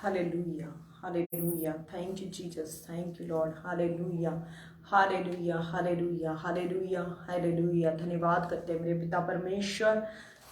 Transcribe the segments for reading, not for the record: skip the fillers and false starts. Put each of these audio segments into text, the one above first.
Hallelujah. Hallelujah. Thank you, Jesus. Thank you, Lord. Hallelujah. Hallelujah hallelujah hallelujah hallelujah. धन्यवाद करते हैं मेरे पिता परमेश्वर।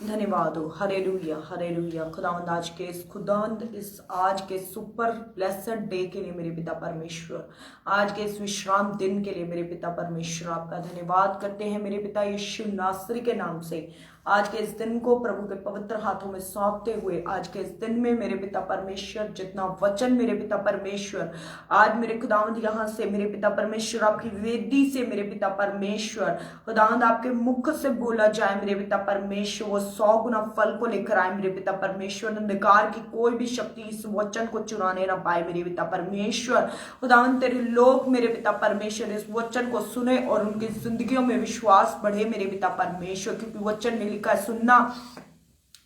धन्यवाद हो। Hallelujah hallelujah. खुदावंद इस आज के सुपर ब्लेसड डे के लिए मेरे पिता परमेश्वर, आज के इस विश्राम दिन के लिए मेरे पिता परमेश्वर आपका धन्यवाद करते हैं मेरे पिता यीशु नासरी के नाम से। आज के इस दिन को प्रभु के पवित्र हाथों में सौंपते हुए आज के इस दिन में मेरे पिता परमेश्वर जितना वचन मेरे पिता परमेश्वर आज मेरे खुदावंद यहाँ से मेरे पिता परमेश्वर आपकी वेदी से मेरे पिता परमेश्वर खुदावंद आपके मुख से बोला जाए मेरे पिता परमेश्वर, वो 100 गुना फल को लेकर आए मेरे पिता परमेश्वर। अंधकार की कोई भी शक्ति इस वचन को चुराने ना पाए मेरे पिता परमेश्वर। खुदावंद तेरे लोग मेरे पिता परमेश्वर इस वचन को सुने और उनकी जिंदगियों में विश्वास बढ़े मेरे पिता परमेश्वर, क्योंकि वचन में लिखा है सुनना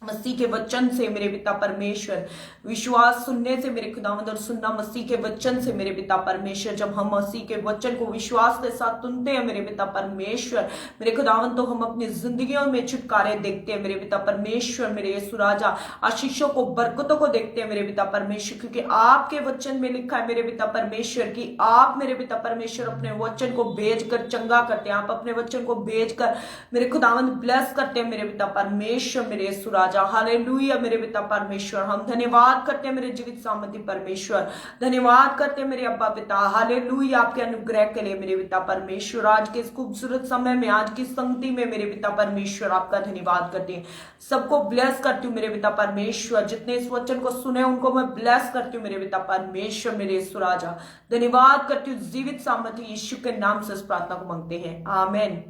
मसीह के वचन से मेरे पिता परमेश्वर, विश्वास सुनने से मेरे खुदावंद और सुनना मसीह के वचन से मेरे पिता परमेश्वर। जब हम मसीह के वचन को विश्वास के साथ सुनते हैं मेरे पिता परमेश्वर मेरे खुदावंद, तो हम अपनी जिंदगियों में छुटकारे देखते हैं मेरे पिता परमेश्वर। मेरे यीशु राजा आशीषों को बरकतों को देखते हैं मेरे पिता परमेश्वर, क्योंकि आपके वचन में लिखा है मेरे पिता परमेश्वर कि आप मेरे पिता परमेश्वर अपने वचन को भेजकर चंगा करते हैं, आप अपने वचन को भेजकर मेरे खुदावंद ब्लेस करते हैं मेरे पिता परमेश्वर। मेरे यीशु हालेलुया मेरे पिता परमेश्वर, हम धन्यवाद करते हैं मेरे जीवित सामर्थी परमेश्वर, धन्यवाद करते हैं मेरे अब्बा पिता। हालेलुया आपके अनुग्रह के लिए मेरे पिता परमेश्वर। आज के इस खूबसूरत समय में आज की संगति में मेरे पिता परमेश्वर आपका धन्यवाद करते हैं, सबको ब्लेस करती हूँ मेरे पिता परमेश्वर। जितने इस वचन को सुने उनको मैं ब्लेस करती हूँ मेरे पिता परमेश्वर। मेरे यीशु राजा धन्यवाद करती हूँ जीवित सामर्थी यीशु के नाम से इस प्रार्थना को मांगते हैं, amen.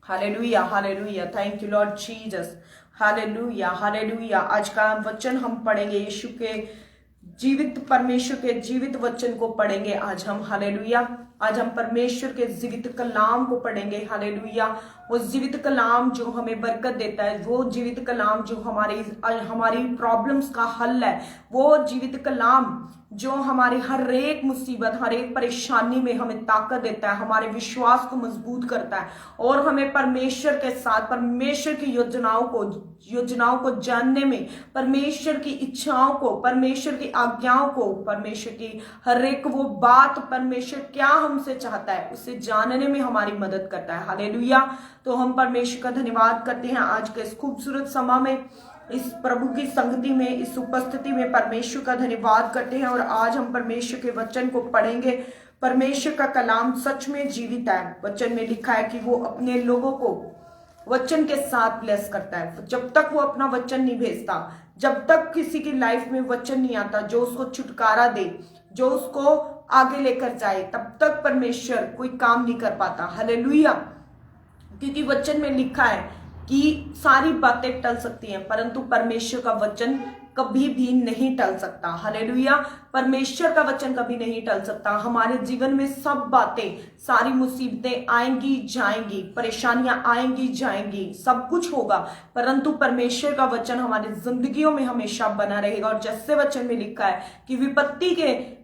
Hallelujah hallelujah. Thank you Lord Jesus. Hallelujah hallelujah. आज का वचन हम पढ़ेंगे, यीशु के जीवित परमेश्वर के जीवित वचन को पढ़ेंगे आज हम। हालेलुया। आज हम परमेश्वर के जीवित कलाम को पढ़ेंगे। हालेलुया। वो जीवित कलाम जो हमें बरकत देता है, वो जीवित कलाम जो हमारी प्रॉब्लम्स का हल है, वो जीवित कलाम जो हमारी हर एक मुसीबत हर एक परेशानी में हमें ताकत देता है, हमारे विश्वास को मजबूत करता है और हमें परमेश्वर के साथ परमेश्वर की योजनाओं को जानने में, परमेश्वर की इच्छाओं को, परमेश्वर की आज्ञाओं को, परमेश्वर की हर एक वो बात परमेश्वर क्या हमसे चाहता है उसे जानने में हमारी मदद करता है। हालेलुया। तो हम परमेश्वर का धन्यवाद करते हैं आज के इस खूबसूरत समय में, इस प्रभु की संगति में, इस उपस्थिति में परमेश्वर का धन्यवाद करते हैं। और आज हम परमेश्वर के वचन को पढ़ेंगे। परमेश्वर का कलाम सच में जीवित है। वचन में लिखा है कि वो अपने लोगों को वचन के साथ ब्लेस करता है। जब तक वो अपना वचन नहीं भेजता, जब तक किसी की लाइफ में वचन नहीं आता जो उसको छुटकारा दे, जो उसको आगे लेकर जाए, तब तक परमेश्वर कोई काम नहीं कर पाता। हालेलुया। क्योंकि वचन में लिखा है कि सारी बातें टल सकती हैं परंतु परमेश्वर का वचन कभी भी नहीं टल सकता। हालेलुया। परमेश्वर का वचन कभी नहीं टल सकता। हमारे जीवन में सब बातें, सारी मुसीबतें आएंगी जाएंगी, परेशानियां आएंगी जाएंगी, सब कुछ होगा, परंतु परमेश्वर का वचन हमारी जिंदगियों में हमेशा बना रहेगा। और जैसे वचन में लिखा है कि विपत्ति के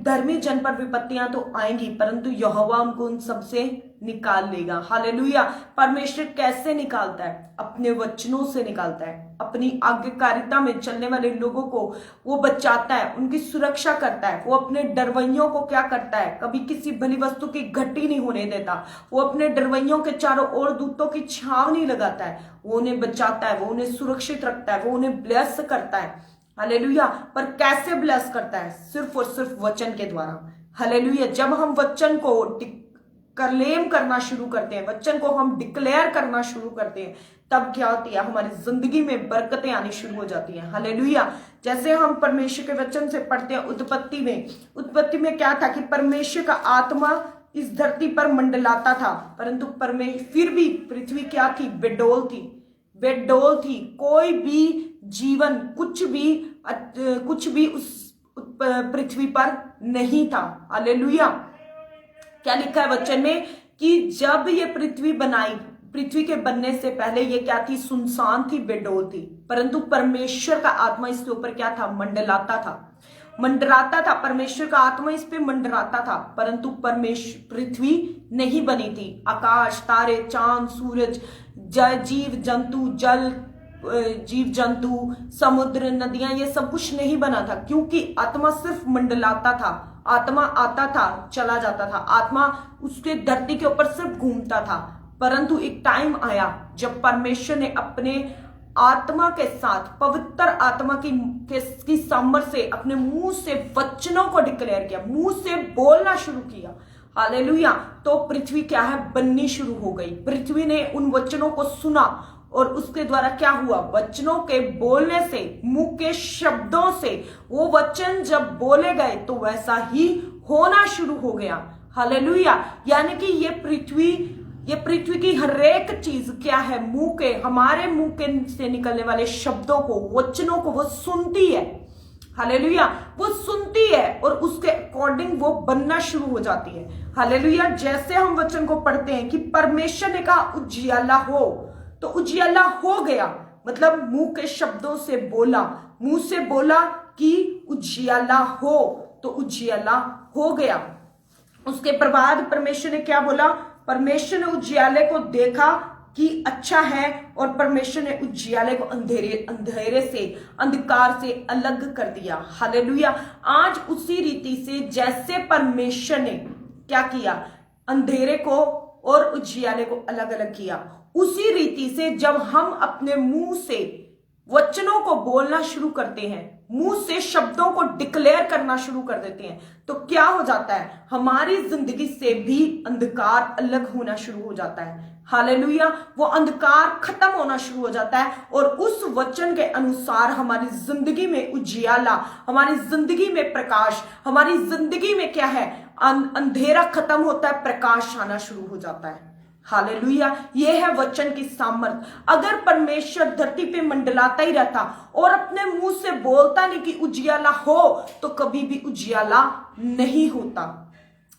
धर्मी जन पर विपत्तियां तो आएंगी परंतु यहोवा उनको उन सबसे निकाल लेगा। हालेलुया। परमेश्वर कैसे निकालता है? अपने वचनों से निकालता है। अपनी आज्ञाकारिता में चलने वाले लोगों को वो बचाता है, उनकी सुरक्षा करता है। वो अपने डरवैयों को क्या करता है? कभी किसी भली वस्तु की घटी नहीं होने देता। वो अपने डरवैयों के चारों ओर दूतों की छाव नहीं लगाता है। वो उन्हें बचाता है, वो उन्हें सुरक्षित रखता है, वो उन्हें ब्लेस करता है। हालेलुया। पर कैसे ब्लेस करता है? सिर्फ और सिर्फ वचन के द्वारा। हालेलुया। जब हम वचन को क्लेम करना शुरू करते हैं, वचन को हम डिक्लेयर करना शुरू करते हैं, तब क्या होती है? हमारी जिंदगी में बरकतें आनी शुरू हो जाती हैं। हालेलुया। जैसे हम परमेश्वर के वचन से पढ़ते हैं उत्पत्ति में क्या था कि परमेश्वर का आत्मा इस धरती पर मंडलाता था, परंतु फिर भी पृथ्वी क्या थी? बेडोल थी। कोई भी जीवन कुछ भी उस पृथ्वी पर नहीं था। हालेलुया। क्या लिखा है वचन में कि जब ये पृथ्वी के बनने से पहले ये क्या थी? सुनसान थी, बेडोल थी, परंतु परमेश्वर का आत्मा इसके ऊपर क्या था? मंडराता था। परमेश्वर का आत्मा इस पे मंडराता था, परंतु पृथ्वी नहीं बनी थी। आकाश, तारे, चांद, सूरज, जीव जंतु, जल, जीव जंतु, समुद्र, नदियां, ये सब कुछ नहीं बना था, क्योंकि आत्मा सिर्फ मंडलाता था, आत्मा आता था चला जाता था, आत्मा उसके धरती के ऊपर सिर्फ घूमता था। परंतु एक टाइम आया जब परमेश्वर ने अपने आत्मा के साथ, पवित्र आत्मा की सामर्थ्य से, अपने मुंह से वचनों को डिक्लेयर किया, मुंह से बोलना शुरू किया। हालेलुया। तो पृथ्वी क्या है, बननी शुरू हो गई। पृथ्वी ने उन वचनों को सुना और उसके द्वारा क्या हुआ, वचनों के बोलने से, मुंह के शब्दों से वो वचन जब बोले गए तो वैसा ही होना शुरू हो गया। हालेलुया। यानी कि ये पृथ्वी की हर एक चीज क्या है, मुंह के, हमारे मुंह के से निकलने वाले शब्दों को, वचनों को वो सुनती है। हालेलुया। वो सुनती है और उसके अकॉर्डिंग वो बनना शुरू हो जाती है। हालेलुया। जैसे हम वचन को पढ़ते हैं कि परमेश्वर ने कहा उजियाला हो, तो उजियाला हो गया। मतलब मुंह के शब्दों से बोला, मुंह से बोला कि उजियाला हो, तो उजियाला हो गया। उसके बाद परमेश्वर ने क्या बोला, परमेश्वर ने उजियाले को देखा कि अच्छा है, और परमेश्वर ने उजियाले को अंधेरे से, अंधकार से अलग कर दिया। हालेलुया। आज उसी रीति से जैसे परमेश्वर ने क्या किया, अंधेरे को और उजियाले को अलग अलग किया, उसी रीति से जब हम अपने मुंह से वचनों को बोलना शुरू करते हैं, मुंह से शब्दों को डिक्लेयर करना शुरू कर देते हैं, तो क्या हो जाता है, हमारी जिंदगी से भी अंधकार अलग होना शुरू हो जाता है। हालेलुया। वो अंधकार खत्म होना शुरू हो जाता है और उस वचन के अनुसार हमारी जिंदगी में उजियाला, हमारी जिंदगी में प्रकाश, हमारी जिंदगी में क्या है, अंधेरा खत्म होता है, प्रकाश आना शुरू हो जाता है। हालेलुया। ये है वचन की सामर्थ। अगर परमेश्वर धरती पे मंडलाता ही रहता और अपने मुंह से बोलता नहीं कि उजियाला हो, तो कभी भी उजियाला नहीं होता।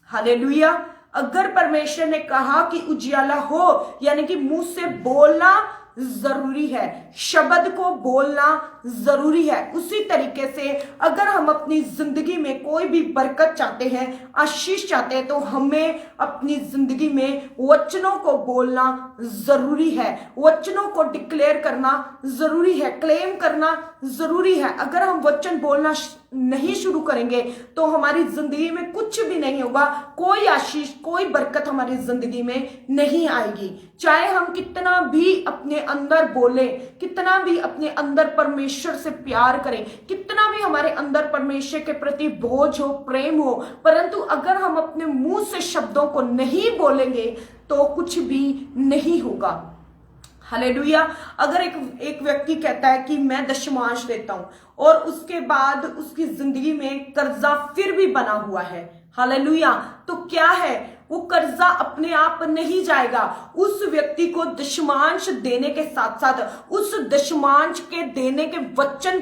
हालेलुया। अगर परमेश्वर ने कहा कि उजियाला हो, यानी कि मुंह से बोलना जरूरी है, शब्द को बोलना जरूरी है। उसी तरीके से अगर हम अपनी जिंदगी में कोई भी बरकत चाहते हैं, आशीष चाहते हैं, तो हमें अपनी जिंदगी में वचनों को बोलना जरूरी है, वचनों को डिक्लेयर करना जरूरी है, क्लेम करना जरूरी है। अगर हम वचन बोलना नहीं शुरू करेंगे तो हमारी जिंदगी में कुछ भी नहीं होगा, कोई आशीष, कोई बरकत हमारी जिंदगी में नहीं आएगी। चाहे हम कितना भी अपने अंदर बोले, कितना भी अपने अंदर परमेश्वर से प्यार करें, कितना भी हमारे अंदर परमेश्वर के प्रति बोझ हो, प्रेम हो, परंतु अगर हम अपने मुंह से शब्दों को नहीं बोलेंगे तो कुछ भी नहीं होगा। हालेलुया। अगर एक व्यक्ति कहता है कि मैं दशमांश देता हूं और उसके बाद उसकी जिंदगी में कर्जा फिर भी बना हुआ है, हालेलुया, तो क्या है, वो कर्जा अपने आप नहीं जाएगा। उस व्यक्ति को दशमांश देने के साथ साथ उस दशमांश के देने के वचन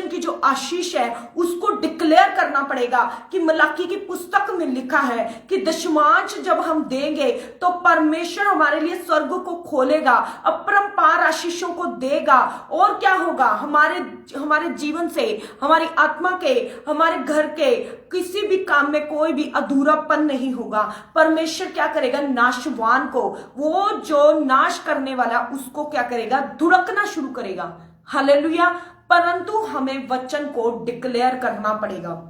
की जो आशीष है उसको डिक्लेयर करना पड़ेगा। कि मलाकी की पुस्तक में लिखा है कि दशमांश जब हम देंगे तो परमेश्वर हमारे लिए स्वर्ग को खोलेगा, अपरंपार आशीषों को देगा, और क्या होगा, हमारे जीवन से, हमारी आत्मा के, हमारे घर के किसी भी काम में कोई भी अधूरापन नहीं होगा। परमेश्वर क्या करेगा, नाशवान को, वो जो नाश करने वाला, उसको क्या करेगा, धुड़कना शुरू करेगा। हालेलुया। परंतु हमें वचन को डिक्लेयर करना पड़ेगा।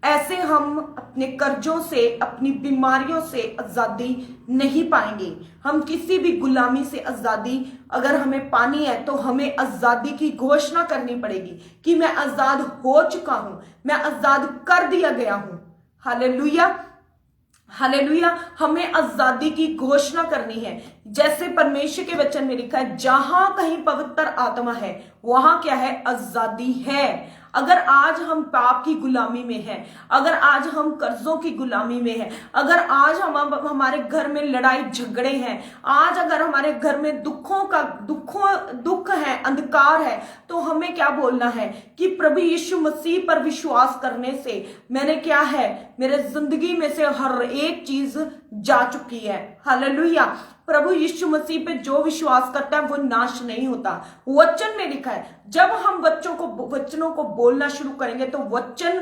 ऐसे हम अपने कर्जों से, अपनी बीमारियों से आजादी नहीं पाएंगे। हम किसी भी गुलामी से आजादी अगर हमें पानी है तो हमें आजादी की घोषणा करनी पड़ेगी कि मैं आजाद हो चुका हूं, मैं आजाद कर दिया गया हूं। हालेलुया। हालेलुया। हमें आजादी की घोषणा करनी है। जैसे परमेश्वर के वचन में लिखा है, जहां कहीं पवित्र आत्मा है वहां क्या है, आजादी है। अगर आज हम पाप की गुलामी में हैं, अगर आज हम कर्जों की गुलामी में हैं, अगर आज हमारे घर में लड़ाई झगड़े हैं, आज अगर हमारे घर में दुख है, अंधकार है, तो हमें क्या बोलना है कि प्रभु यीशु मसीह पर विश्वास करने से मैंने क्या है, मेरे जिंदगी में से हर एक चीज जा चुकी है। हालेलुया। प्रभु यीशु मसीह पे जो विश्वास करता है वो नाश नहीं होता। वचन में लिखा है, जब हम वचनों को बोलना शुरू करेंगे तो वचन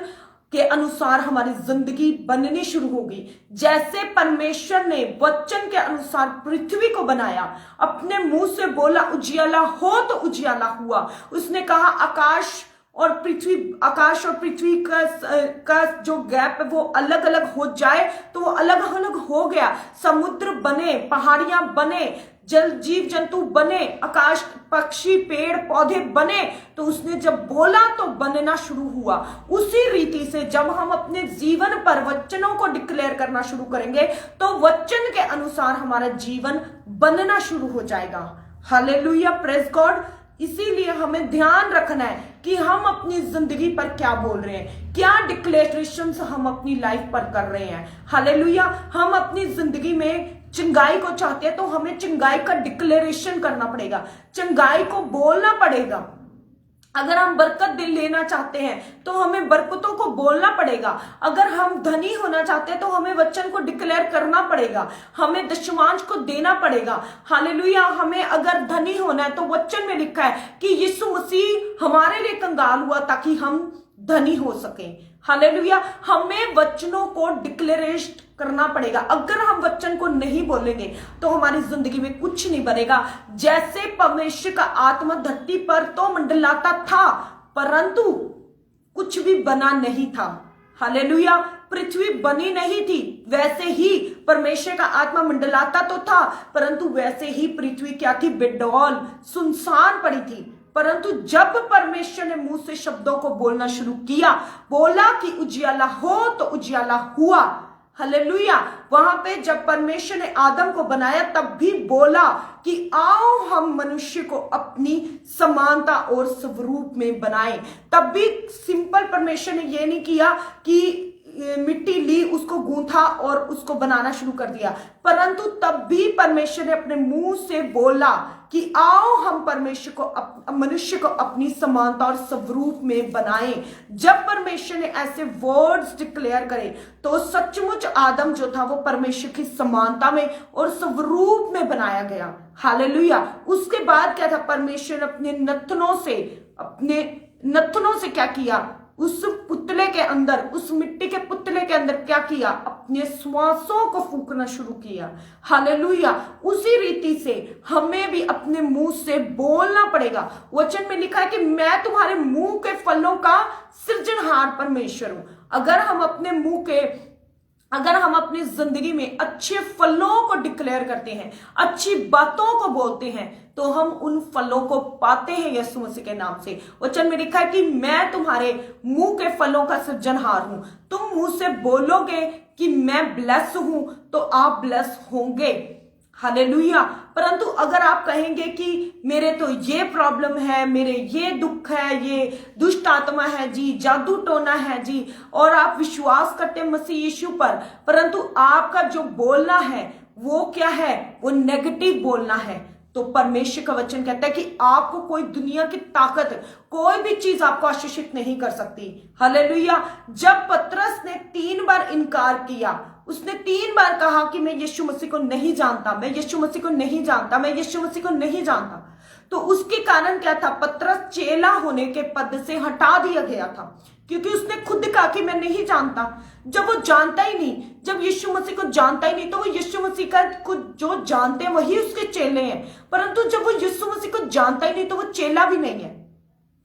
के अनुसार हमारी जिंदगी बननी शुरू होगी। जैसे परमेश्वर ने वचन के अनुसार पृथ्वी को बनाया, अपने मुंह से बोला उजियाला हो तो उजियाला हुआ। उसने कहा आकाश और पृथ्वी का जो गैप है वो अलग अलग हो जाए, तो वो अलग अलग हो गया। समुद्र बने, पहाड़ियां बने, जल जीव जंतु बने, आकाश पक्षी पेड़ पौधे बने। तो उसने जब बोला तो बनना शुरू हुआ। उसी रीति से जब हम अपने जीवन पर वचनों को डिक्लेयर करना शुरू करेंगे तो वचन के अनुसार हमारा जीवन बनना शुरू हो जाएगा। Hallelujah, praise God. इसीलिए हमें ध्यान रखना है कि हम अपनी जिंदगी पर क्या बोल रहे हैं, क्या डिक्लेरेशंस हम अपनी लाइफ पर कर रहे हैं। हालेलुया। हम अपनी जिंदगी में चंगाई को चाहते हैं तो हमें चंगाई का डिक्लेरेशन करना पड़ेगा, चंगाई को बोलना पड़ेगा। अगर हम बरकत लेना चाहते हैं तो हमें बरकतों को बोलना पड़ेगा। अगर हम धनी होना चाहते हैं तो हमें वचन को डिक्लेयर करना पड़ेगा, हमें दशमांश को देना पड़ेगा। हालेलुया। हमें अगर धनी होना है तो वचन में लिखा है कि यीशु मसीह हमारे लिए कंगाल हुआ ताकि हम धनी हो सके। हालेलुया। हमें वचनों को डिक्लेरेट करना पड़ेगा। अगर हम वचन को नहीं बोलेंगे तो हमारी जिंदगी में कुछ नहीं बनेगा। जैसे परमेश्वर का आत्मा धरती पर तो मंडलाता था परंतु कुछ भी बना नहीं था। हालेलुया। पृथ्वी बनी नहीं थी, वैसे ही परमेश्वर का आत्मा मंडलाता तो था परंतु वैसे ही पृथ्वी क्या थी, बेडौल सुनसान पड़ी थी। परंतु जब परमेश्वर ने मुंह से शब्दों को बोलना शुरू किया, बोला कि उजियाला हो तो उजियाला हुआ। हालेलुया। वहां पे जब परमेश्वर ने आदम को बनाया तब भी बोला कि आओ हम मनुष्य को अपनी समानता और स्वरूप में बनाएं। तब भी सिंपल परमेश्वर ने ये नहीं किया कि मिट्टी ली, उसको गूंथा और उसको बनाना शुरू कर दिया, परंतु तब भी परमेश्वर ने अपने मुंह से बोला कि आओ हम मनुष्य को अपनी समानता और स्वरूप में बनाएं। जब परमेश्वर ने ऐसे वर्ड्स डिक्लेयर करे तो सचमुच आदम जो था वो परमेश्वर की समानता में और स्वरूप में बनाया गया। हालेलुया। उसके बाद क्या था, परमेश्वर ने अपने नथनों से क्या किया, उस पुतले के अंदर, उस मिट्टी के पुतले के अंदर क्या किया, अपने श्वासों को फूंकना शुरू किया। हालेलुया। उसी रीति से हमें भी अपने मुंह से बोलना पड़ेगा। वचन में लिखा है कि मैं तुम्हारे मुंह के फलों का सृजनहार परमेश्वर हूं। अगर हम अपनी जिंदगी में अच्छे फलों को डिक्लेयर करते हैं, अच्छी बातों को बोलते हैं तो हम उन फलों को पाते हैं यीशु मसीह के नाम से। वचन में लिखा है कि मैं तुम्हारे मुंह के फलों का सृजनहार हूं। तुम मुंह से बोलोगे कि मैं ब्लेस हूं तो आप ब्लेस होंगे। हालेलुया। परंतु अगर आप कहेंगे कि मेरे तो ये प्रॉब्लम है, मेरे ये दुख है, ये दुष्ट आत्मा है जी, जादू टोना है जी, और आप विश्वास करते हैं मसीह यीशु पर, परंतु आपका जो बोलना है वो क्या है, वो नेगेटिव बोलना है, तो परमेश्वर का वचन कहता है कि आपको कोई दुनिया की ताकत, कोई भी चीज आपको आशीषित नहीं कर सकती। हालेलुया। जब पतरस ने 3 बार इनकार किया, उसने 3 बार कहा कि मैं यीशु मसीह को नहीं जानता, मैं यीशु मसीह को नहीं जानता, मैं यीशु मसीह को नहीं जानता, तो उसके कारण क्या था, पतरस चेला होने के पद से हटा दिया गया था, क्योंकि उसने खुद कहा कि मैं नहीं जानता। जब वो जानता ही नहीं, जब यीशु मसीह को जानता ही नहीं, तो वो यीशु मसीह का खुद जो जानते हैं वही उसके चेले हैं, परंतु जब वो यीशु मसीह को जानता ही नहीं तो वो चेला भी नहीं है।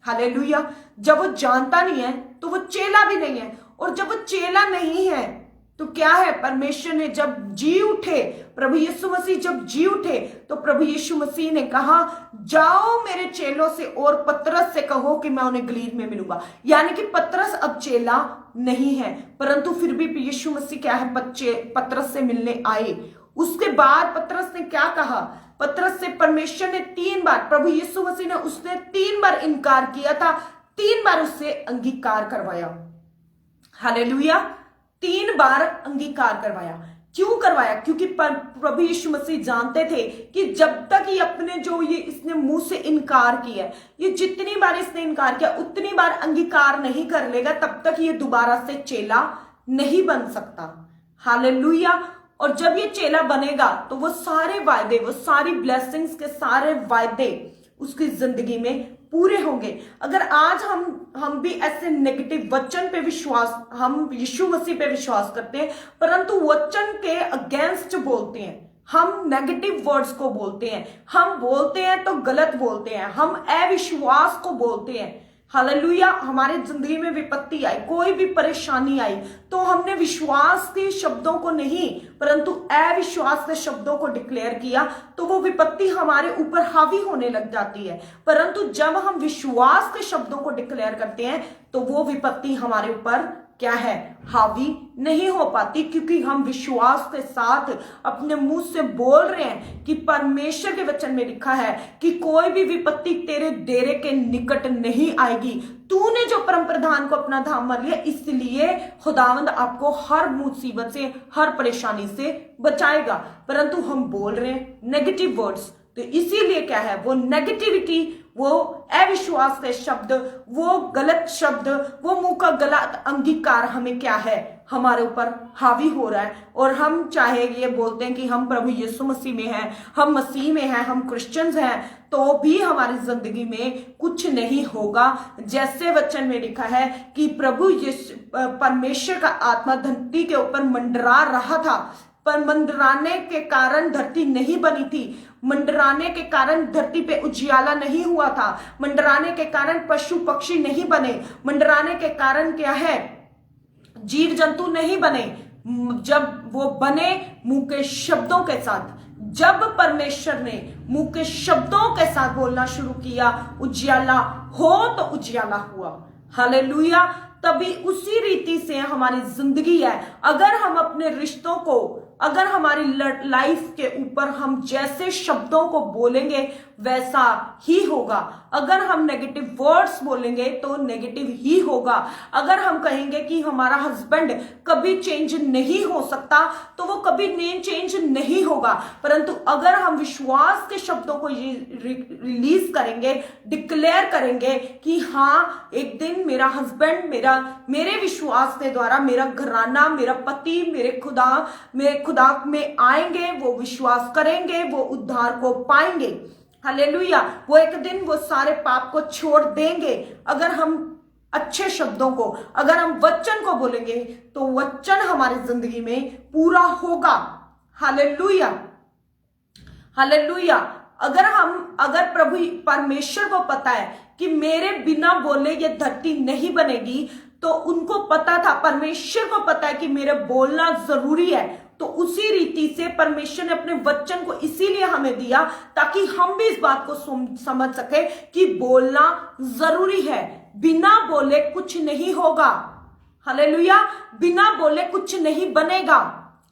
हालेलुया। जब वो जानता नहीं है तो वो चेला भी नहीं है, और जब वो चेला नहीं है तो क्या है, परमेश्वर ने जब जी उठे, प्रभु यीशु मसीह जब जी उठे तो प्रभु यीशु मसीह ने कहा जाओ मेरे चेलों से और पतरस से कहो कि मैं उन्हें गलील में मिलूंगा। यानी कि पतरस अब चेला नहीं है, परंतु फिर भी यीशु मसीह क्या है, पतरस से मिलने आए। उसके बाद पतरस ने क्या कहा, पतरस से परमेश्वर ने 3 बार, प्रभु यीशु मसीह ने, उसने 3 बार इनकार किया था, 3 बार उससे अंगीकार करवाया। हालेलुया। 3 बार अंगीकार करवाया। क्यों करवाया? क्योंकि प्रभु यीशु मसीह जानते थे कि जब तक ये अपने जो ये इसने मुंह से इनकार किया, ये जितनी बार इसने इनकार किया उतनी बार अंगीकार नहीं कर लेगा, तब तक ये दोबारा से चेला नहीं बन सकता। हालेलुया। और जब ये चेला बनेगा तो वो सारे वायदे, वो सारी ब्लेसिंग्स के सारे वायदे उसकी जिंदगी में पूरे होंगे। अगर आज हम भी ऐसे नेगेटिव वचन पे विश्वास, हम यीशु मसीह पे विश्वास करते हैं परंतु वचन के अगेंस्ट बोलते हैं, हम नेगेटिव वर्ड्स को बोलते हैं, हम बोलते हैं तो गलत बोलते हैं, हम अविश्वास को बोलते हैं, हालेलुया, हमारे जिंदगी में विपत्ति आई, कोई भी परेशानी आई तो हमने विश्वास के शब्दों को नहीं परंतु अविश्वास के शब्दों को डिक्लेयर किया तो वो विपत्ति हमारे ऊपर हावी होने लग जाती है। परंतु जब हम विश्वास के शब्दों को डिक्लेयर करते हैं तो वो विपत्ति हमारे ऊपर क्या है, हावी नहीं हो पाती, क्योंकि हम विश्वास के साथ अपने मुंह से बोल रहे हैं कि परमेश्वर के वचन में लिखा है कि कोई भी विपत्ति तेरे डेरे के निकट नहीं आएगी। तूने जो परम प्रधान को अपना धाम मान लिया, इसलिए खुदावंद आपको हर मुसीबत से, हर परेशानी से बचाएगा। परंतु हम बोल रहे हैं नेगेटिव वर्ड्स, तो इसीलिए क्या है, वो नेगेटिविटी, वो अविश्वास के शब्द, वो गलत शब्द, वो मुंह का गलत अंगीकार हमें क्या है, हमारे ऊपर हावी हो रहा है। और हम चाहे ये बोलते हैं कि हम प्रभु यीशु मसीह में हैं, हम मसीह में हैं, हम क्रिश्चियंस हैं, तो भी हमारी जिंदगी में कुछ नहीं होगा। जैसे वचन में लिखा है कि प्रभु यीशु परमेश्वर का आत्मा धरती के ऊपर मंडरा रहा था, पर मंडराने के कारण धरती नहीं बनी थी, मंडराने के कारण धरती पे उजियाला नहीं हुआ था, मंडराने के कारण पशु पक्षी नहीं बने, मंडराने के कारण क्या है, जीव जंतु नहीं बने। जब वो बने मुंह के शब्दों के साथ, जब परमेश्वर ने मुंह के शब्दों के साथ बोलना शुरू किया, उजियाला हो तो उजियाला हुआ, हालेलुया। तभी उसी रीति से हमारी जिंदगी है। अगर हम अपने रिश्तों को, अगर हमारी लाइफ के ऊपर हम जैसे शब्दों को बोलेंगे वैसा ही होगा। अगर हम नेगेटिव वर्ड्स बोलेंगे तो नेगेटिव ही होगा। अगर हम कहेंगे कि हमारा हस्बैंड कभी चेंज नहीं हो सकता तो वो कभी चेंज नहीं होगा। परंतु अगर हम विश्वास के शब्दों को रिलीज करेंगे, डिक्लेयर करेंगे कि हाँ, एक दिन मेरा हस्बैंड, मेरे विश्वास के द्वारा मेरा घराना, मेरा पति, मेरे खुदा में आएंगे, वो विश्वास करेंगे, वो उद्धार को पाएंगे, हालेलुया, वो एक दिन वो सारे पाप को छोड़ देंगे। अगर हम अच्छे शब्दों को, अगर हम वचन को बोलेंगे तो वचन हमारी जिंदगी में पूरा होगा, हालेलुया, हालेलुया। अगर प्रभु परमेश्वर को पता है कि मेरे बिना बोले ये धरती नहीं बनेगी, तो उनको पता था, परमेश्वर को पता है कि मेरे बोलना जरूरी है, तो उसी रीति से परमेश्वर ने अपने वचन को इसीलिए हमें दिया ताकि हम भी इस बात को समझ सके कि बोलना जरूरी है। बिना बोले कुछ नहीं होगा, हालेलुया, बिना बोले कुछ नहीं बनेगा,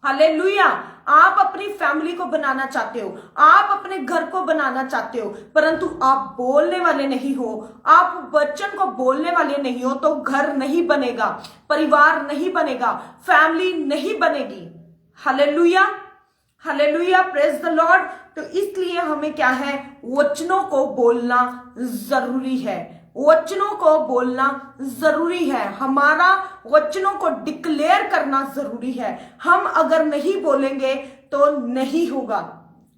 हालेलुया। आप अपनी फैमिली को बनाना चाहते हो, आप अपने घर को बनाना चाहते हो, परंतु आप बोलने वाले नहीं हो, आप वचन को बोलने वाले नहीं हो, तो घर नहीं बनेगा, परिवार नहीं बनेगा, फैमिली नहीं बनेगी, hallelujah, hallelujah, praise the Lord. तो इसलिए हमें क्या है, वचनों को बोलना जरूरी है, वचनों को बोलना जरूरी है, हमारा वचनों को डिक्लेयर करना जरूरी है। हम अगर नहीं बोलेंगे तो नहीं होगा,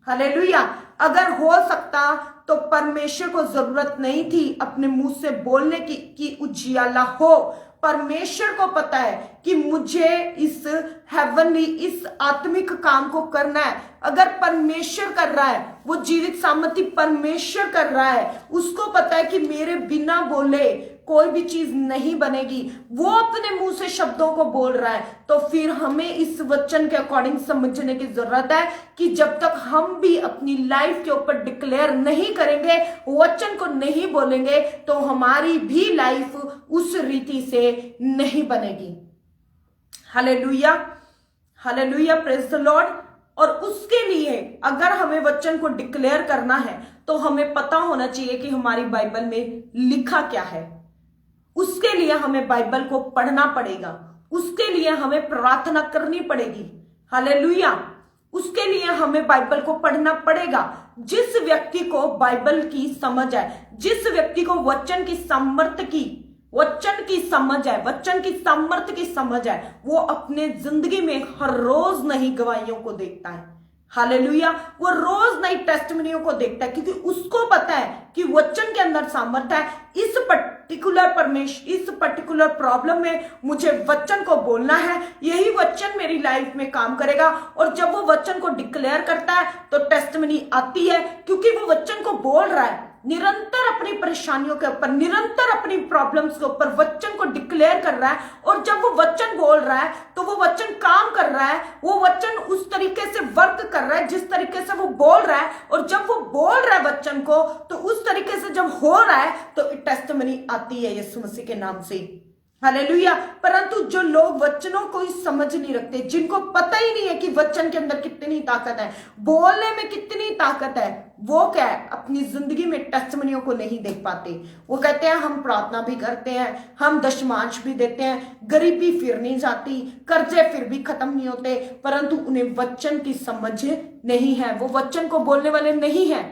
हालेलुया। अगर हो सकता तो परमेश्वर को जरूरत नहीं थी अपने मुंह से बोलने की कि उजियाला हो। परमेश्वर को पता है कि मुझे इस हेवनली, इस आत्मिक काम को करना है। अगर परमेश्वर कर रहा है, वो जीवित सामर्थ्य परमेश्वर कर रहा है, उसको पता है कि मेरे बिना बोले कोई भी चीज नहीं बनेगी, वो अपने मुंह से शब्दों को बोल रहा है। तो फिर हमें इस वचन के अकॉर्डिंग समझने की जरूरत है कि जब तक हम भी अपनी लाइफ के ऊपर डिक्लेयर नहीं करेंगे, वचन को नहीं बोलेंगे, तो हमारी भी लाइफ उस रीति से नहीं बनेगी, hallelujah, hallelujah, praise the Lord. और उसके लिए अगर हमें वचन को डिक्लेयर करना है तो हमें पता होना चाहिए कि हमारी बाइबल में लिखा क्या है। उसके लिए हमें बाइबल को पढ़ना पड़ेगा, उसके लिए हमें प्रार्थना करनी पड़ेगी, हालेलुया, उसके लिए हमें बाइबल को पढ़ना पड़ेगा। जिस व्यक्ति को बाइबल की समझ है, जिस व्यक्ति को वचन की सामर्थ्य की, वचन की समझ है, वचन की सामर्थ्य की समझ है, वो अपने जिंदगी में हर रोज नई गवाहियों को देखता है, हालेलुया। वो रोज नई टेस्टिमनियों को देखता है, क्योंकि उसको पता है कि वचन के अंदर सामर्थ्य है। इस पर्टिकुलर प्रॉब्लम में मुझे वचन को बोलना है, यही वचन मेरी लाइफ में काम करेगा। और जब वो वचन को डिक्लेयर करता है तो टेस्टिमनी आती है, क्योंकि वो वचन को बोल रहा है। निरंतर अपनी परेशानियों के ऊपर, निरंतर अपनी प्रॉब्लम्स के ऊपर वचन को डिक्लेयर कर रहा है। और जब वो वचन बोल रहा है तो वो वचन काम कर रहा है, वो वचन उस तरीके से वर्क कर रहा है जिस तरीके से वो बोल रहा है। और जब वो बोल रहा है वचन को, तो उस तरीके से जब हो रहा है तो टेस्टिमनी आती है यीशु मसीह के नाम से। हालेलुया। परंतु जो लोग वचनों को ही समझ नहीं रखते, जिनको पता ही नहीं है कि वचन के अंदर कितनी ताकत है, बोलने में कितनी ताकत है, वो क्या है, अपनी जिंदगी में टेस्टिमनियों को नहीं देख पाते। वो कहते हैं हम प्रार्थना भी करते हैं, हम दशमांश भी देते हैं, गरीबी फिर नहीं जाती, कर्जे फिर भी खत्म नहीं होते, परंतु उन्हें वचन की समझ नहीं है, वो वचन को बोलने वाले नहीं है।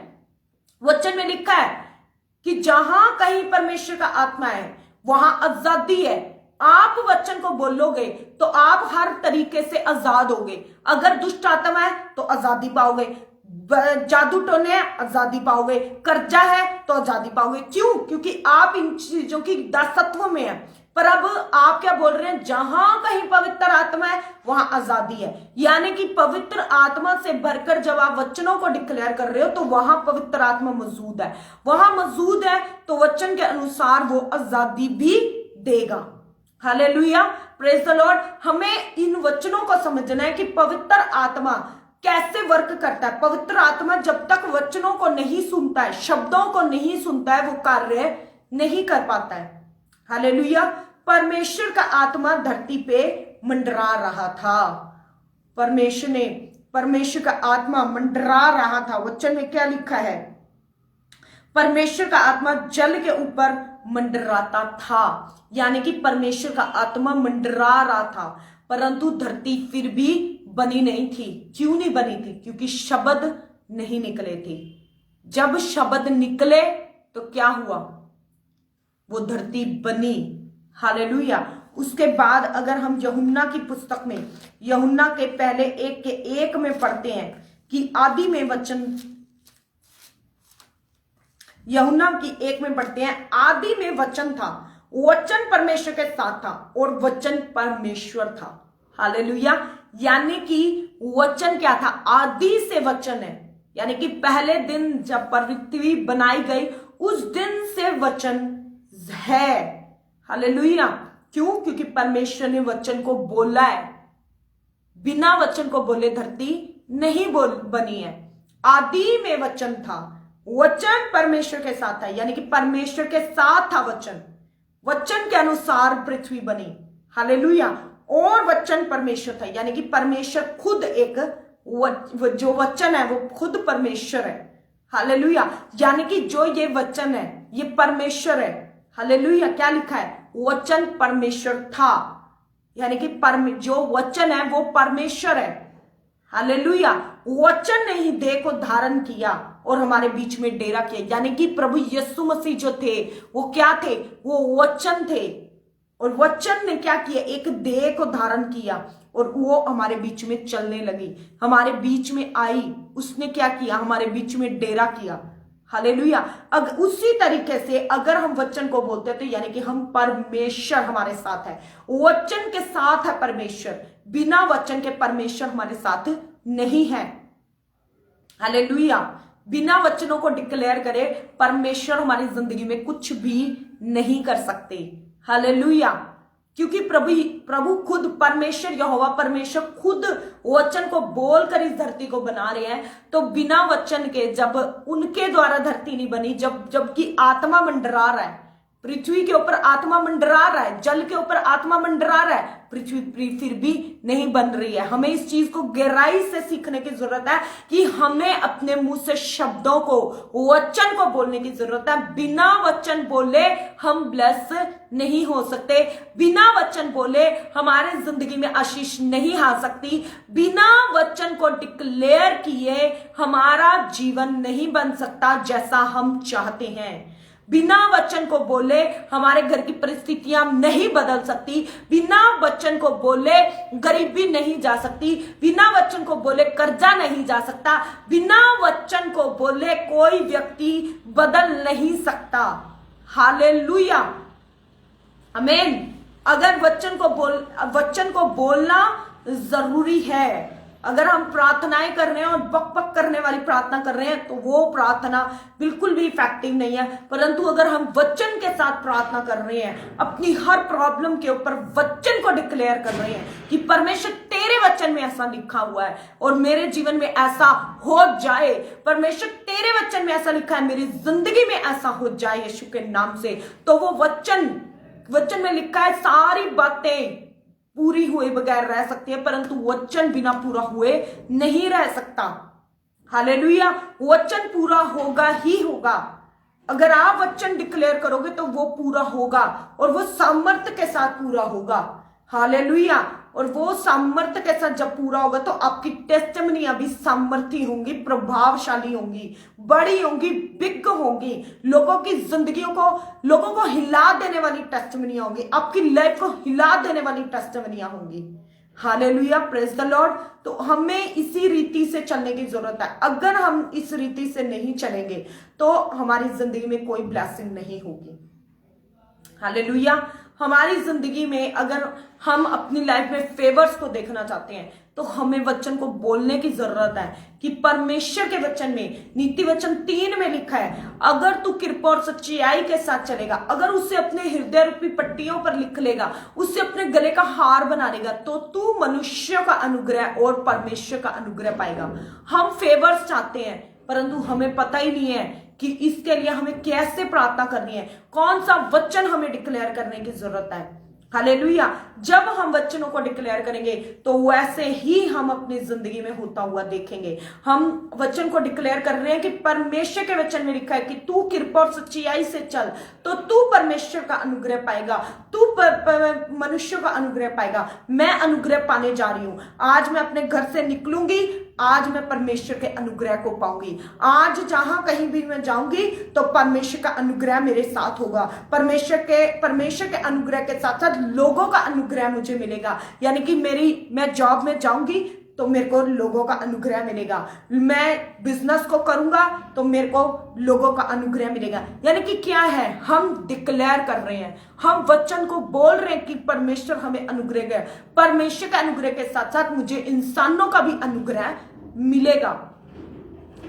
वचन में लिखा है कि जहां कहीं परमेश्वर का आत्मा है वहां आजादी है। आप वचन को बोलोगे तो आप हर तरीके से आजाद होगे। अगर दुष्ट आत्मा है तो आजादी पाओगे, जादू टोने है आजादी पाओगे, कर्जा है तो आजादी पाओगे। क्यों? क्योंकि आप इन चीजों की दासत्व में है। पर अब आप क्या बोल रहे हैं, जहां कहीं पवित्र आत्मा है वहां आजादी है। यानी कि पवित्र आत्मा से भरकर जब आप वचनों को डिक्लेयर कर रहे हो तो वहां पवित्र आत्मा मौजूद है, वहां मौजूद है तो वचन के अनुसार वो आजादी भी देगा। Hallelujah, praise the Lord. हमें इन वचनों को समझना है कि पवित्र आत्मा कैसे वर्क करता है। पवित्र आत्मा जब तक वचनों को नहीं सुनता है, शब्दों को नहीं सुनता है, वो कार्य नहीं कर पाता है। हालेलुया। परमेश्वर का आत्मा धरती पे मंडरा रहा था। परमेश्वर का आत्मा मंडरा रहा था। वचन में क्या लिखा है? परमेश्वर का आत्मा जल के ऊपर मंडराता था। यानी कि परमेश्वर का आत्मा मंडरा रहा था, परंतु धरती फिर भी बनी नहीं थी। क्यों नहीं बनी थी? क्योंकि शब्द नहीं निकले थे। जब शब्द निकले तो क्या हुआ? वो धरती बनी। हालेलुया। उसके बाद अगर हम यूहन्ना की पुस्तक में, यूहन्ना के पहले 1 में पढ़ते हैं कि आदि में वचन, यूहन्ना की 1 में पढ़ते हैं, आदि में वचन था, वचन परमेश्वर के साथ था और वचन परमेश्वर था। हालेलुया। यानी कि वचन क्या था? आदि से वचन है। यानी कि पहले दिन जब पृथ्वी बनाई गई उस दिन से वचन है। हालेलुया। क्यों? क्योंकि परमेश्वर ने वचन को बोला है। बिना वचन को बोले धरती नहीं बनी है। आदि में वचन था, वचन परमेश्वर के साथ था। यानी कि परमेश्वर के साथ था वचन, वचन के अनुसार पृथ्वी बनी। हालेलुया। और वचन परमेश्वर था। यानी कि परमेश्वर खुद एक, जो वचन है वो खुद परमेश्वर है। हालेलुया। यानी कि जो ये वचन है ये परमेश्वर है। हालेलुया। क्या लिखा है? वचन परमेश्वर था। यानी कि जो वचन है वो परमेश्वर है। हालेलुया। वचन ने ही देह को धारण किया और हमारे बीच में डेरा किया। यानी कि प्रभु यीशु मसीह जो थे वो क्या थे? वो वचन थे। और वचन ने क्या किया? एक देह को धारण किया और वो हमारे बीच में चलने लगी, हमारे बीच में आई। उसने क्या किया? हमारे बीच में डेरा किया। हालेलुया। अगर उसी तरीके से अगर हम वचन को बोलते हैं तो यानी कि हम, परमेश्वर हमारे साथ है, वचन के साथ है परमेश्वर। बिना वचन के परमेश्वर हमारे साथ नहीं है। हालेलुया। बिना वचनों को डिक्लेयर करे परमेश्वर हमारी जिंदगी में कुछ भी नहीं कर सकते। हालेलुया। क्योंकि प्रभु खुद परमेश्वर, यहोवा परमेश्वर खुद वचन को बोलकर इस धरती को बना रहे हैं। तो बिना वचन के जब उनके द्वारा धरती नहीं बनी, जबकि आत्मा मंडरा रहा है, पृथ्वी के ऊपर आत्मा मंडरा रहा है, जल के ऊपर आत्मा मंडरा रहा है, पृथ्वी फिर भी नहीं बन रही है। हमें इस चीज को गहराई से सीखने की जरूरत है कि हमें अपने मुंह से शब्दों को, वचन को बोलने की जरूरत है। बिना वचन बोले हम ब्लेस नहीं हो सकते। बिना वचन बोले हमारे जिंदगी में आशीष नहीं आ सकती। बिना वचन को डिक्लेयर किए हमारा जीवन नहीं बन सकता जैसा हम चाहते हैं। बिना वचन को बोले हमारे घर की परिस्थितियां नहीं बदल सकती, बिना वचन को बोले गरीबी नहीं जा सकती, बिना वचन को बोले कर्जा नहीं जा सकता, बिना वचन को बोले कोई व्यक्ति बदल नहीं सकता। हालेलुया, आमीन। अगर वचन को बोलना जरूरी है। अगर हम प्रार्थनाएं कर रहे हैं और बक बक करने वाली प्रार्थना कर रहे हैं तो वो प्रार्थना बिल्कुल भी इफेक्टिव नहीं है। परंतु अगर हम वचन के साथ प्रार्थना कर रहे हैं, अपनी हर प्रॉब्लम के ऊपर वचन को डिक्लेयर कर रहे हैं कि परमेश्वर तेरे वचन में ऐसा लिखा हुआ है और मेरे जीवन में ऐसा हो जाए, परमेश्वर तेरे वचन में ऐसा लिखा है मेरी जिंदगी में ऐसा हो जाए यीशु के नाम से, तो वो वचन में लिखा है सारी बातें पूरी हुए बगैर रह सकती है, परंतु वचन बिना पूरा हुए नहीं रह सकता। हालेलुया, वचन पूरा होगा ही होगा। अगर आप वचन डिक्लेयर करोगे तो वो पूरा होगा और वो सामर्थ्य के साथ पूरा होगा। हालेलुया, और वो सामर्थ्य के साथ जब पूरा होगा तो आपकी टेस्टिमनियां भी सामर्थ्य होंगी, प्रभावशाली होंगी, बड़ी होंगी, बिग होंगी, लोगों की जिंदगियों को, लोगों को हिला देने वाली टेस्टिमनियां होंगी, आपकी लाइफ को हिला देने वाली टेस्टिमनियां होंगी। Hallelujah, praise the Lord. तो हमें इसी रीति से चलने की जरूरत है। अगर हम इस रीति से नहीं चलेंगे तो हमारी जिंदगी में कोई ब्लेसिंग नहीं होगी। हालेलुया, हमारी जिंदगी में अगर हम अपनी लाइफ में फेवर्स को देखना चाहते हैं तो हमें वचन को बोलने की जरूरत है कि परमेश्वर के वचन में, नीति वचन 3 में लिखा है, अगर तू कृपा और सच्चाई के साथ चलेगा, अगर उसे अपने हृदय रूपी पट्टियों पर लिख लेगा, उसे अपने गले का हार बना लेगा, तो तू मनुष्य का अनुग्रह और परमेश्वर का अनुग्रह पाएगा। हम फेवर्स चाहते हैं परंतु हमें पता ही नहीं है कि इसके लिए हमें कैसे प्रार्थना करनी है, कौन सा वचन हमें डिक्लेयर करने की जरूरत है। हालेलुया, जब हम वचनों को डिक्लेयर करेंगे तो वैसे ही हम अपनी जिंदगी में होता हुआ देखेंगे। हम वचन को डिक्लेयर कर रहे हैं कि परमेश्वर के वचन में लिखा है कि तू कृपा और सच्चाई से चल तो तू परमेश्वर का अनुग्रह पाएगा, तू मनुष्य का अनुग्रह पाएगा। मैं अनुग्रह पाने जा रही हूं। आज मैं अपने घर से निकलूंगी, आज मैं परमेश्वर के अनुग्रह को पाऊंगी। आज जहां कहीं भी मैं जाऊंगी तो परमेश्वर का अनुग्रह मेरे साथ होगा। परमेश्वर के अनुग्रह के साथ साथ लोगों का अनुग्रह मुझे मिलेगा। यानी कि मैं जॉब में जाऊंगी तो मेरे को लोगों का अनुग्रह मिलेगा, मैं बिजनेस को करूंगा तो मेरे को लोगों का अनुग्रह मिलेगा। यानी कि क्या है, हम डिक्लेयर कर रहे हैं, हम वचन को बोल रहे हैं कि परमेश्वर हमें अनुग्रह दे। परमेश्वर के अनुग्रह के साथ साथ मुझे इंसानों का भी अनुग्रह मिलेगा।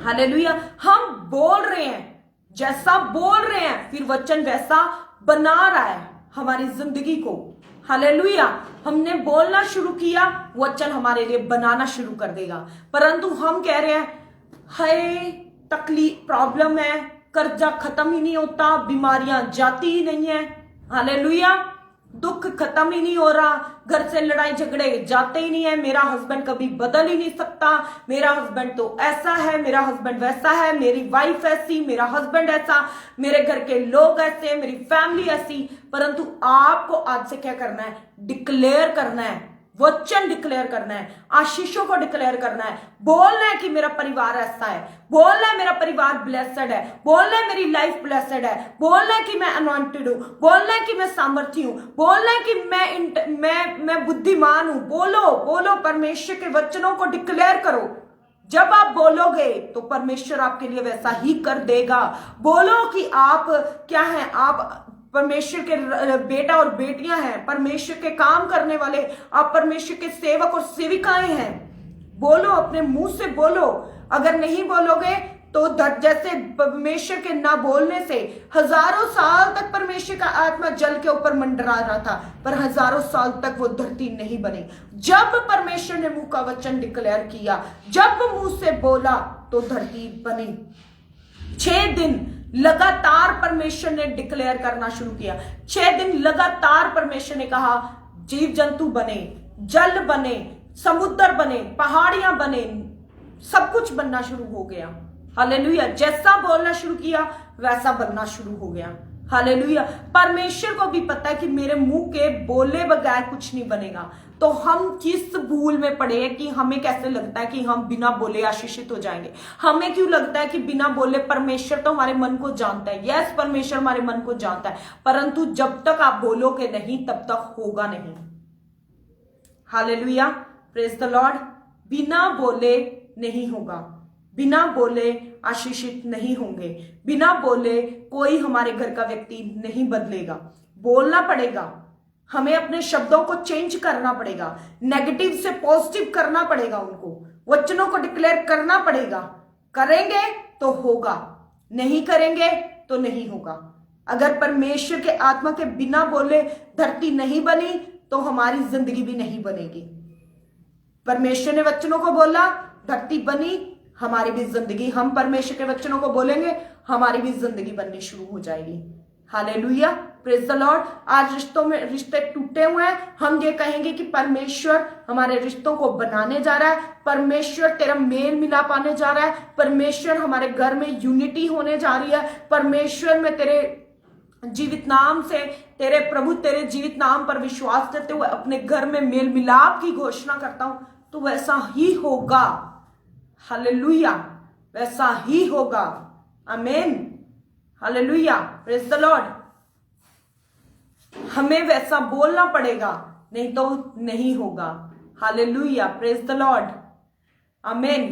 हालेलुया, हम बोल रहे हैं, जैसा बोल रहे हैं फिर वचन वैसा बना रहा है हमारी जिंदगी को। हालेलुया, हमने बोलना शुरू किया, वचन हमारे लिए बनाना शुरू कर देगा। परंतु हम कह रहे हैं हाय तकलीफ, प्रॉब्लम है, कर्जा खत्म ही नहीं होता, बीमारियां जाती ही नहीं है। हालेलुया, दुख खत्म ही नहीं हो रहा, घर से लड़ाई झगड़े जाते ही नहीं है, मेरा हस्बैंड कभी बदल ही नहीं सकता, मेरा हस्बैंड तो ऐसा है, मेरा हस्बैंड वैसा है, मेरी वाइफ ऐसी, मेरा हस्बैंड ऐसा, मेरे घर के लोग ऐसे, मेरी फैमिली ऐसी। परंतु आपको आज से क्या करना है, डिक्लेयर करना है, वचन डिक्लेयर करना है, आशीषों को डिक्लेयर करना है, बोलना है कि मेरा परिवार ऐसा है, बोलना है मेरा परिवार ब्लेसेड है, बोलना है मेरी लाइफ ब्लेसेड है, बोलना है कि मैं अनॉइंटेड हूं, बोलना है कि मैं सामर्थी हूं, बोलना है कि मैं बुद्धिमान हूं। बोलो परमेश्वर के वचनों को डिक्लेयर करो। जब आप बोलोगे तो परमेश्वर आपके लिए वैसा ही कर देगा। बोलो कि आप क्या हैं, आप परमेश्वर के बेटा और बेटियां हैं, परमेश्वर के काम करने वाले, आप परमेश्वर के सेवक और सेविकाएं हैं। बोलो, अपने मुंह से बोलो। अगर नहीं बोलोगे तो जैसे परमेश्वर के ना बोलने से हजारों साल तक परमेश्वर का आत्मा जल के ऊपर मंडरा रहा था, पर हजारों साल तक वो धरती नहीं बनी। जब परमेश्वर ने मुंह का वचन डिक्लेयर किया, जब मुंह से बोला तो धरती बनी। 6 दिन लगातार परमेश्वर ने डिक्लेयर करना शुरू किया। 6 दिन लगातार परमेश्वर ने कहा जीव जंतु बने, जल बने, समुद्र बने, पहाड़ियां बने, सब कुछ बनना शुरू हो गया। हालेलुया, जैसा बोलना शुरू किया वैसा बनना शुरू हो गया। हालेलुया, परमेश्वर को भी पता है कि मेरे मुंह के बोले बगैर कुछ नहीं बनेगा, तो हम किस भूल में पड़े हैं कि हमें कैसे लगता है कि हम बिना बोले आशीषित हो जाएंगे। हमें क्यों लगता है कि बिना बोले, परमेश्वर तो हमारे मन को जानता है। यस, परमेश्वर हमारे मन को जानता है, परंतु जब तक आप बोलोगे नहीं तब तक होगा नहीं। Hallelujah, praise the Lord. बिना बोले नहीं होगा, बिना बोले आशीषित नहीं होंगे, बिना बोले कोई हमारे घर का व्यक्ति नहीं बदलेगा। बोलना पड़ेगा, हमें अपने शब्दों को चेंज करना पड़ेगा, नेगेटिव से पॉजिटिव करना पड़ेगा, उनको वचनों को डिक्लेयर करना पड़ेगा। करेंगे तो होगा, नहीं करेंगे तो नहीं होगा। अगर परमेश्वर के आत्मा के बिना बोले धरती नहीं बनी तो हमारी जिंदगी भी नहीं बनेगी। परमेश्वर ने वचनों को बोला, धरती बनी, हमारी भी जिंदगी, हम परमेश्वर के वचनों को बोलेंगे, हमारी भी जिंदगी बननी शुरू हो जाएगी। Hallelujah, praise the Lord. आज रिश्तों में रिश्ते टूटे हुए हैं, हम ये कहेंगे कि परमेश्वर हमारे रिश्तों को बनाने जा रहा है, परमेश्वर तेरा मेल मिलाप आने जा रहा है, परमेश्वर हमारे घर में यूनिटी होने जा रही है, परमेश्वर में तेरे जीवित नाम से, तेरे प्रभु तेरे जीवित नाम पर विश्वास करते हुए अपने घर में मेल मिलाप की घोषणा करता हूं, तो वैसा ही होगा। हालेलुया, वैसा ही होगा। आमीन, हालेलुया, प्रेज द लॉर्ड। हमें वैसा बोलना पड़ेगा, नहीं तो नहीं होगा। Hallelujah, praise the Lord. Amen,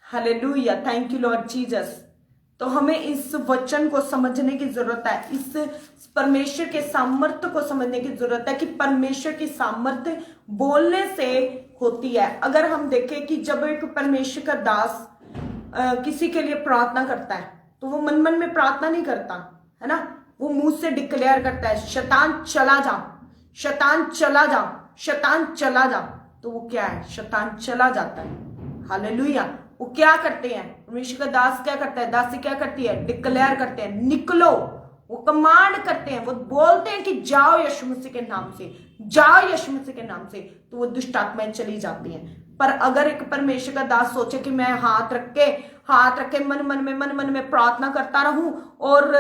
hallelujah, thank you Lord Jesus. तो हमें इस वचन को समझने की जरूरत है, इस परमेश्वर के सामर्थ्य को समझने की जरूरत है कि परमेश्वर की सामर्थ्य बोलने से होती है। अगर हम देखें कि जब एक परमेश्वर का दास किसी के लिए प्रार्थना करता है तो वो मन मन में प्रार्थना नहीं करता है ना, वो मुंह से डिक्लेयर करता है, शैतान चला जा, शैतान चला जा, शैतान चला जा। तो वो क्या है, शैतान चला जाता है। हालेलुया। वो क्या करते हैं, परमेश्वर का दास क्या करता है, दासी क्या करती है, डिक्लेयर करते हैं, निकलो। वो कमांड करते हैं, वो बोलते हैं कि जाओ यीशु मसीह के नाम से, जाओ यीशु मसीह के नाम से, तो वो दुष्ट आत्माएं चली जाती हैं। पर अगर एक परमेश्वर का दास सोचे कि मैं हाथ रख के मन मन में प्रार्थना करता रहूं और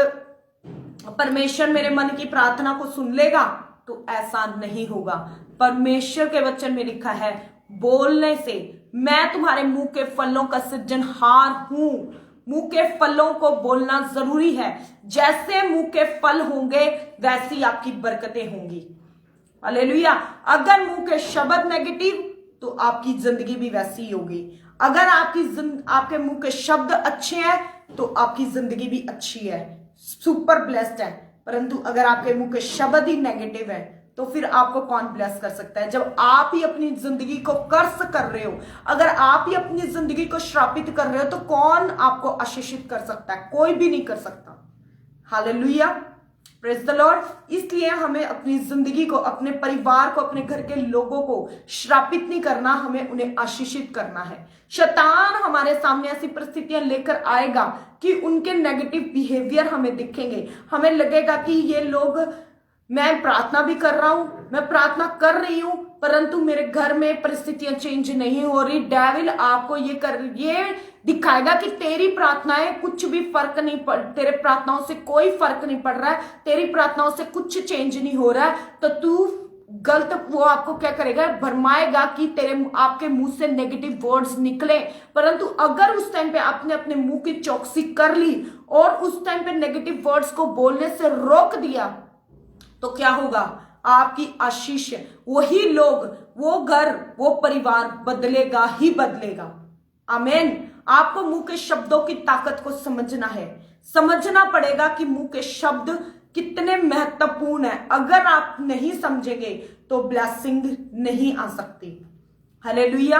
परमेश्वर मेरे मन की प्रार्थना को सुन लेगा, तो ऐसा नहीं होगा। परमेश्वर के वचन में लिखा है, बोलने से मैं तुम्हारे मुंह के फलों का सृजनहार हूं। मुंह के फलों को बोलना जरूरी है। जैसे मुंह के फल होंगे वैसी आपकी बरकतें होंगी। हालेलुया। अगर मुंह के शब्द नेगेटिव तो आपकी जिंदगी भी वैसी ही होगी। अगर आपके मुंह के शब्द अच्छे हैं तो आपकी जिंदगी भी अच्छी है, सुपर ब्लेस्ड है। परंतु अगर आपके मुंह के शब्द ही नेगेटिव है तो फिर आपको कौन ब्लेस कर सकता है। जब आप ही अपनी जिंदगी को कर्स कर रहे हो, अगर आप ही अपनी जिंदगी को श्रापित कर रहे हो, तो कौन आपको आशीषित कर सकता है, कोई भी नहीं कर सकता। Hallelujah, praise the Lord. इसलिए हमें अपनी जिंदगी को, अपने परिवार को, अपने घर के लोगों को श्रापित नहीं करना, हमें उन्हें आशीषित करना है। शैतान हमारे सामने ऐसी परिस्थितियां लेकर आएगा कि उनके नेगेटिव बिहेवियर हमें दिखेंगे, हमें लगेगा कि ये लोग, मैं प्रार्थना भी कर रहा हूं, मैं प्रार्थना कर रही हूं, परंतु मेरे घर में परिस्थितियां चेंज नहीं हो रही। डेविल आपको ये दिखाएगा कि तेरी प्रार्थनाएं कुछ भी फर्क नहीं पड़, तेरे प्रार्थनाओं से कोई फर्क नहीं पड़ रहा है, तेरी प्रार्थनाओं से कुछ चेंज नहीं हो रहा है, तो तू गलत, वो आपको क्या करेगा, भरमाएगा कि आपके मुंह से नेगेटिव वर्ड्स निकले। परंतु अगर उस टाइम पे आपने अपने मुंह की चौकसी कर ली और उस टाइम पे नेगेटिव वर्ड्स को बोलने से रोक दिया, तो क्या होगा, आपकी आशीष, वही लोग, वो घर, वो परिवार बदलेगा ही बदलेगा। आमीन। आपको मुंह के शब्दों की ताकत को समझना है, समझना पड़ेगा कि मुंह के शब्द कितने महत्वपूर्ण है। अगर आप नहीं समझेंगे तो ब्लेसिंग नहीं आ सकती। हालेलुया,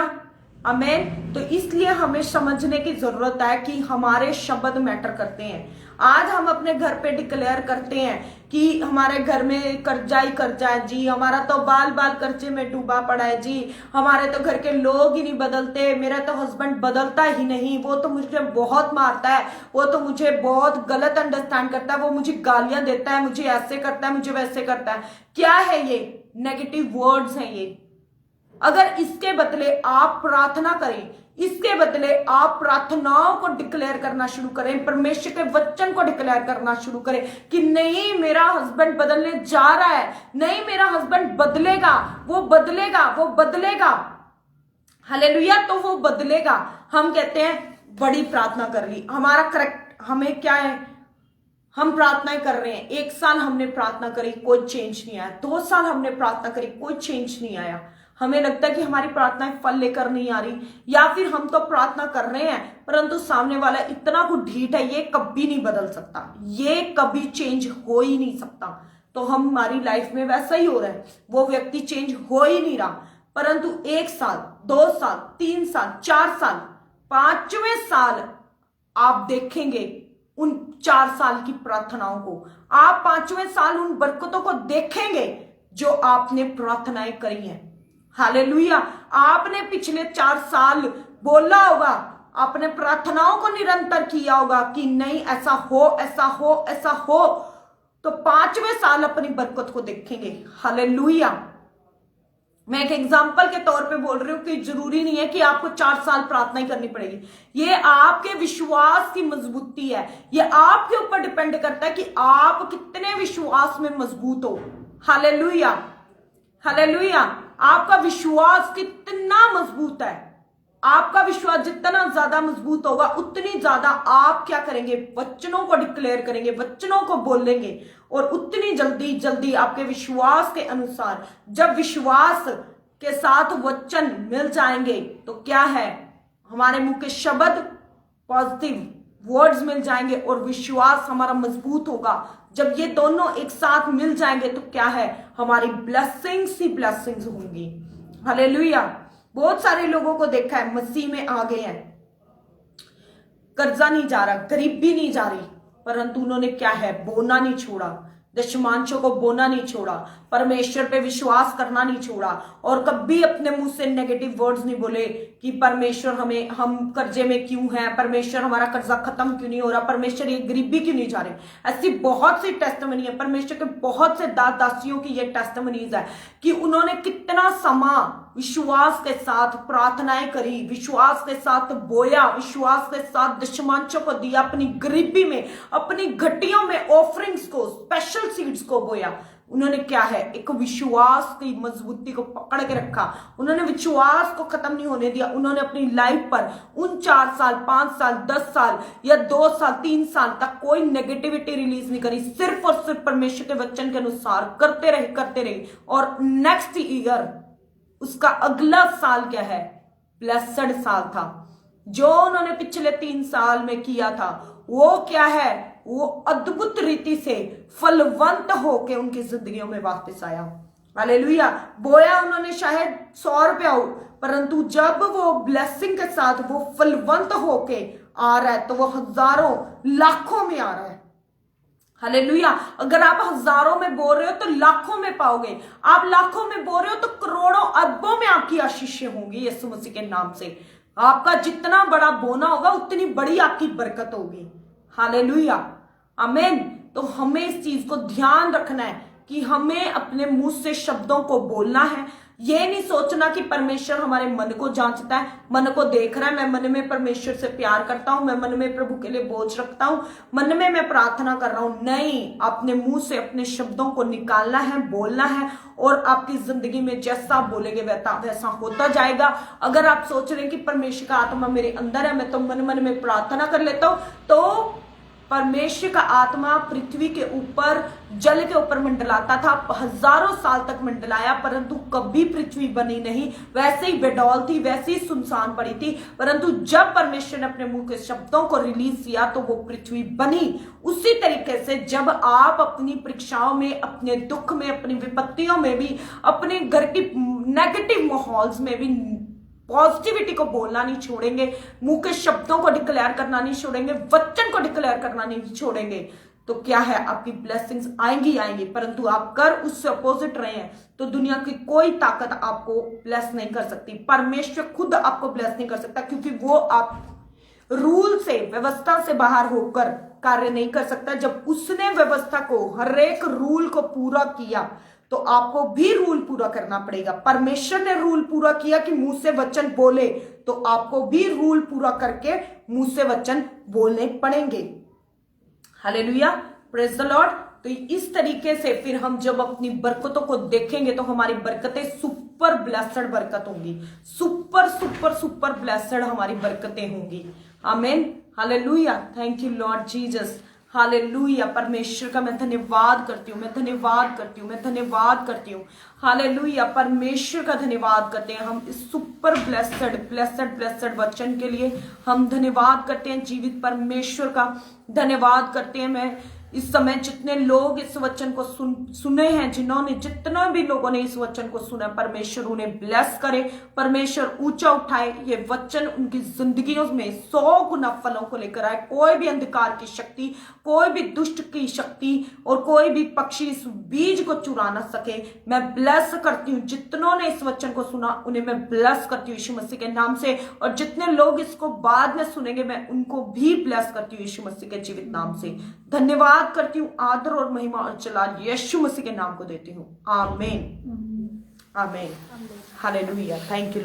आमीन। तो इसलिए हमें समझने की जरूरत है कि हमारे शब्द मैटर करते हैं। आज हम अपने घर पे डिक्लेयर करते हैं कि हमारे घर में कर्जा ही कर्जा है जी, हमारा तो बाल बाल कर्जे में डूबा पड़ा है जी, हमारे तो घर के लोग ही नहीं बदलते, मेरा तो हस्बैंड बदलता ही नहीं, वो तो मुझे बहुत मारता है, वो तो मुझे बहुत गलत अंडरस्टैंड करता है, वो मुझे गालियां देता है, मुझे ऐसे करता है, मुझे वैसे करता है। क्या है ये? नेगेटिव वर्ड्स हैं ये। अगर इसके बदले आप प्रार्थना करें, इसके बदले आप प्रार्थनाओं को डिक्लेयर करना शुरू करें, परमेश्वर के वचन को डिक्लेयर करना शुरू करें कि नहीं, मेरा हस्बैंड बदलने जा रहा है, नहीं मेरा हस्बैंड बदलेगा, वो बदलेगा, वो बदलेगा। हालेलुया। तो वो बदलेगा। हम कहते हैं बड़ी प्रार्थना कर ली, हमारा करेक्ट, हमें क्या है, हम प्रार्थनाएं कर रहे हैं, 1 साल हमने प्रार्थना करी, कोई चेंज नहीं आया, 2 साल हमने प्रार्थना करी, कोई चेंज नहीं आया, हमें लगता है कि हमारी प्रार्थनाएं फल लेकर नहीं आ रही, या फिर हम तो प्रार्थना कर रहे हैं परंतु सामने वाला इतना कुछ ढीठ है, ये कभी नहीं बदल सकता, ये कभी चेंज हो ही नहीं सकता। तो हमारी लाइफ में वैसा ही हो रहा है, वो व्यक्ति चेंज हो ही नहीं रहा। परंतु 1 साल, 2 साल, 3 साल, 4 साल, 5वें साल आप देखेंगे उन 4 साल की प्रार्थनाओं को, आप 5वें साल उन बरकतों को देखेंगे जो आपने प्रार्थनाएं करी हैं। हालेलुया। आपने पिछले 4 साल बोला होगा, आपने प्रार्थनाओं को निरंतर किया होगा कि नहीं ऐसा हो, ऐसा हो, ऐसा हो, तो 5वें साल अपनी बरकत को देखेंगे। हालेलुया। मैं एक एग्जाम्पल के तौर पे बोल रही हूं कि जरूरी नहीं है कि आपको 4 साल प्रार्थना ही करनी पड़ेगी, ये आपके विश्वास की मजबूती है, ये आपके ऊपर डिपेंड करता है कि आप कितने विश्वास में मजबूत हो। Hallelujah, hallelujah. आपका विश्वास कितना मजबूत है, आपका विश्वास जितना ज्यादा मजबूत होगा उतनी ज्यादा आप क्या करेंगे, वचनों को डिक्लेयर करेंगे, वचनों को बोलेंगे, और उतनी जल्दी जल्दी आपके विश्वास के अनुसार, जब विश्वास के साथ वचन मिल जाएंगे तो क्या है, हमारे मुंह के शब्द पॉजिटिव वर्ड्स मिल जाएंगे और विश्वास हमारा मजबूत होगा। जब ये दोनों एक साथ मिल जाएंगे तो क्या है, हमारी ब्लेसिंग्स ही ब्लेसिंग्स होंगी। हालेलुया। बहुत सारे लोगों को देखा है मसीह में आ गए हैं, कर्जा नहीं जा रहा, गरीबी नहीं जा रही, परंतु उन्होंने क्या है, बोना नहीं छोड़ा, दशमांशों को बोना नहीं छोड़ा, परमेश्वर पे विश्वास करना नहीं छोड़ा, और कभी अपने मुंह से नेगेटिव वर्ड्स नहीं बोले कि परमेश्वर हम कर्जे में क्यों हैं, परमेश्वर हमारा कर्जा खत्म क्यों नहीं हो रहा, परमेश्वर ये गरीबी क्यों नहीं जा रही। ऐसी बहुत सी टेस्टिमनी है, परमेश्वर के बहुत से दासियों की ये टेस्टिमनीज है कि उन्होंने कितना समा विश्वास के साथ प्रार्थनाएं करी, विश्वास के साथ बोया, विश्वास के साथ दशमांशों को दिया, अपनी गरीबी में, अपनी घटियों में ऑफरिंग्स को, स्पेशल सीड्स को बोया। उन्होंने क्या है, एक विश्वास की मजबूती को पकड़ के रखा, उन्होंने विश्वास को खत्म नहीं होने दिया। उन्होंने अपनी लाइफ पर उन 4 साल, 5 साल, 10 साल या 2 साल, 3 साल तक कोई नेगेटिविटी रिलीज नहीं करी, सिर्फ और सिर्फ परमेश्वर के वचन के अनुसार करते रहे। और नेक्स्ट ईयर, उसका अगला साल क्या है, ब्लेस्ड साल था। जो उन्होंने पिछले 3 साल में किया था वो क्या है, वो अद्भुत रीति से फलवंत होके उनकी जिंदगियों में वापस आया। हालेलुया। बोया उन्होंने शायद 100 रुपया हो, परंतु जब वो ब्लेसिंग के साथ वो फलवंत होके आ रहा है तो वो हजारों, लाखों में आ रहा है। हालेलुया। अगर आप हजारों में बोल रहे हो तो लाखों में पाओगे, आप लाखों में बोल रहे हो तो करोड़ों अरबों में आपकी आशीषें होंगी यीशु मसीह के नाम से। आपका जितना बड़ा बोना होगा उतनी बड़ी आपकी बरकत होगी। हालेलुया, आमीन। तो हमें इस चीज को ध्यान रखना है कि हमें अपने मुंह से शब्दों को बोलना है। ये नहीं सोचना कि परमेश्वर हमारे मन को जांचता है, मन को देख रहा है, मैं मन में परमेश्वर से प्यार करता हूं, मैं मन में प्रभु के लिए बोझ रखता हूं, मन में मैं प्रार्थना कर रहा हूं। नहीं, अपने मुंह से अपने शब्दों को निकालना है, बोलना है, और आपकी जिंदगी में जैसा आप बोलेंगे वैसा होता जाएगा। अगर आप सोच रहे हैं कि परमेश्वर का आत्मा मेरे अंदर है, मैं तो मन में प्रार्थना कर लेता हूं, तो परमेश्वर का आत्मा पृथ्वी के ऊपर, जल के ऊपर मंडलाता था, हजारों साल तक मंडलाया, परंतु कभी पृथ्वी बनी नहीं। वैसे ही बेडौल थी, वैसे ही सुनसान पड़ी थी, परंतु जब परमेश्वर ने अपने मुंह के शब्दों को रिलीज किया तो वो पृथ्वी बनी। उसी तरीके से जब आप अपनी परीक्षाओं में, अपने दुख में, अपनी विपत्तियों में भी, अपने घर की नेगेटिव माहौल्स में भी पॉजिटिविटी को बोलना नहीं छोड़ेंगे, मुंह के शब्दों को डिक्लेयर करना नहीं छोड़ेंगे, वचन को डिक्लेयर करना नहीं छोड़ेंगे, तो क्या है, आपकी ब्लेसिंग्स आएंगी। परंतु आप कर उससे अपोजिट रहे हैं तो दुनिया की कोई ताकत आपको ब्लेस नहीं कर सकती, परमेश्वर खुद आपको ब्लेस नहीं कर सकता, क्योंकि वो रूल से, व्यवस्था से बाहर होकर कार्य नहीं कर सकता। जब उसने व्यवस्था को, हर एक रूल को पूरा किया, तो आपको भी रूल पूरा करना पड़ेगा। परमेश्वर ने रूल पूरा किया कि मुंह से वचन बोले, तो आपको भी रूल पूरा करके मुंह से वचन बोलने पड़ेंगे। Hallelujah, praise the Lord. तो इस तरीके से फिर हम जब अपनी बरकतों को देखेंगे तो हमारी बरकतें सुपर ब्लेस्ड बरकत होंगी, सुपर सुपर सुपर ब्लेस्ड हमारी बरकतें होंगी। आमीन, hallelujah, thank you Lord Jesus, hallelujah. परमेश्वर का मैं धन्यवाद करती हूँ, मैं धन्यवाद करती हूँ, मैं धन्यवाद करती हूँ। हालेलुया, परमेश्वर का धन्यवाद करते हैं हम इस सुपर ब्लेस्ड ब्लेस्ड ब्लेस्ड वचन के लिए। हम धन्यवाद करते हैं जीवित परमेश्वर का, धन्यवाद करते हैं। मैं इस समय जितने लोग इस वचन को सुने हैं, जितने भी लोगों ने इस वचन को सुना, परमेश्वर उन्हें ब्लेस करे, परमेश्वर ऊंचा उठाए, ये वचन उनकी जिंदगियों में 100 गुना फलों को लेकर आए। कोई भी अंधकार की शक्ति, कोई भी दुष्ट की शक्ति और कोई भी पक्षी इस बीज को चुरा ना सके। मैं ब्लेस करती हूँ जितनों ने इस वचन को सुना, उन्हें मैं ब्लेस करती हूँ यीशु मसीह के नाम से। और जितने लोग इसको बाद में सुनेंगे, मैं उनको भी ब्लेस करती हूँ यीशु मसीह के जीवित नाम से। धन्यवाद करती हूँ, आदर और महिमा और जलाल यीशु मसीह के नाम को देती हूँ। आमीन, आमीन, हालेलुया, थैंक यू।